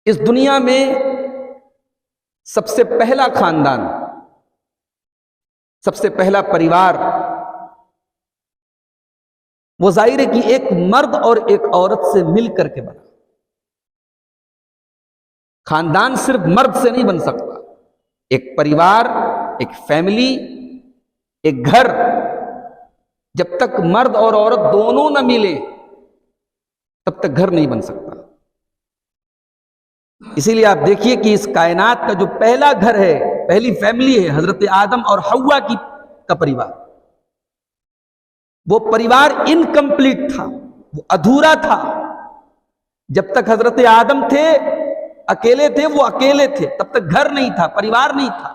اس دنیا میں سب سے پہلا خاندان، سب سے پہلا پریوار وہ ظاہر ہے کہ ایک مرد اور ایک عورت سے مل کر کے بنا۔ خاندان صرف مرد سے نہیں بن سکتا، ایک پریوار، ایک فیملی، ایک گھر، جب تک مرد اور عورت دونوں نہ ملیں تب تک گھر نہیں بن سکتا۔ اسی لیے آپ دیکھیے کہ اس کائنات کا جو پہلا گھر ہے، پہلی فیملی ہے، حضرت آدم اور حوا کا پریوار، وہ پریوار انکمپلیٹ تھا، وہ ادھورا تھا۔ جب تک حضرت آدم تھے، اکیلے تھے، وہ اکیلے تھے، تب تک گھر نہیں تھا، پریوار نہیں تھا۔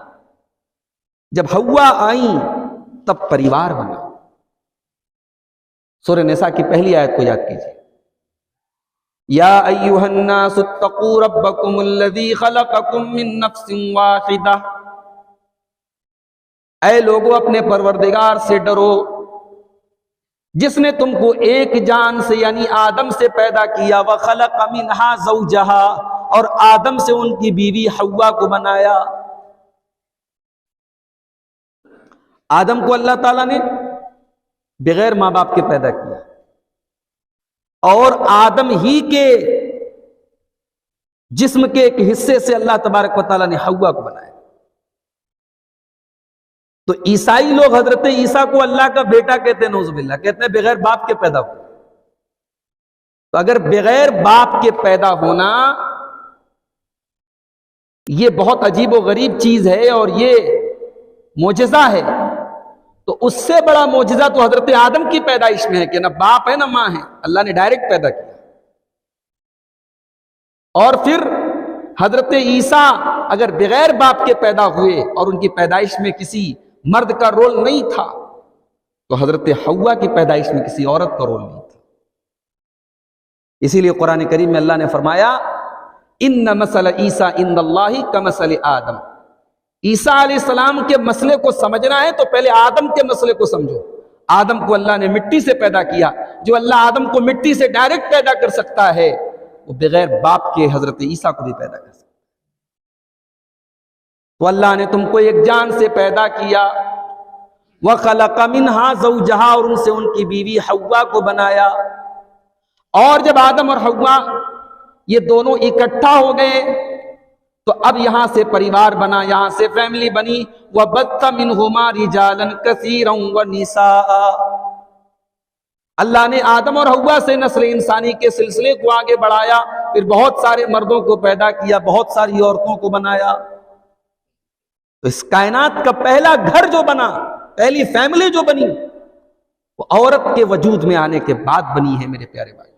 جب حوا آئیں تب پریوار بنا۔ سورہ نساء کی پہلی آیت کو یاد کیجیے، یا ایھا الناس اتقوا ربکم الذی خلقکم من نفس واحدہ، اے لوگو اپنے پروردگار سے ڈرو جس نے تم کو ایک جان سے یعنی آدم سے پیدا کیا، وخلق منہا زوجہا، اور آدم سے ان کی بیوی حوا کو بنایا۔ آدم کو اللہ تعالیٰ نے بغیر ماں باپ کے پیدا کیا، اور آدم ہی کے جسم کے ایک حصے سے اللہ تبارک و تعالیٰ نے حوا کو بنایا۔ تو عیسائی لوگ حضرت عیسیٰ کو اللہ کا بیٹا کہتے ہیں، نعوذ باللہ، کہتے ہیں بغیر باپ کے پیدا ہو۔ تو اگر بغیر باپ کے پیدا ہونا یہ بہت عجیب و غریب چیز ہے اور یہ معجزہ ہے، تو اس سے بڑا معجزہ تو حضرت آدم کی پیدائش میں ہے کہ نہ باپ ہے نہ ماں ہے، اللہ نے ڈائریکٹ پیدا کیا۔ اور پھر حضرت عیسیٰ اگر بغیر باپ کے پیدا ہوئے اور ان کی پیدائش میں کسی مرد کا رول نہیں تھا، تو حضرت حوا کی پیدائش میں کسی عورت کا رول نہیں تھا۔ اسی لیے قرآن کریم میں اللہ نے فرمایا، ان مثل عیسیٰ عند اللہ کمثل آدم، عیسیٰ علیہ السلام کے مسئلے کو سمجھنا ہے تو پہلے آدم کے مسئلے کو سمجھو۔ آدم کو اللہ نے مٹی سے پیدا کیا، جو اللہ آدم کو مٹی سے ڈائریکٹ پیدا کر سکتا ہے وہ بغیر باپ کے حضرت عیسیٰ کو بھی پیدا کر سکتا ہے۔ تو اللہ نے تم کو ایک جان سے پیدا کیا، وَخَلَقَ مِنْهَا زَوْجَهَا، اور ان سے ان کی بیوی حوا کو بنایا۔ اور جب آدم اور حوا یہ دونوں اکٹھا ہو گئے تو اب یہاں سے پریوار بنا، یہاں سے فیملی بنی۔ وَبَثَّ مِنْهُمَا رِجَالًا كَثِيرًا وَنِسَاءً، اللہ نے آدم اور حوا سے نسل انسانی کے سلسلے کو آگے بڑھایا، پھر بہت سارے مردوں کو پیدا کیا، بہت ساری عورتوں کو بنایا۔ تو اس کائنات کا پہلا گھر جو بنا، پہلی فیملی جو بنی، وہ عورت کے وجود میں آنے کے بعد بنی ہے میرے پیارے بھائی۔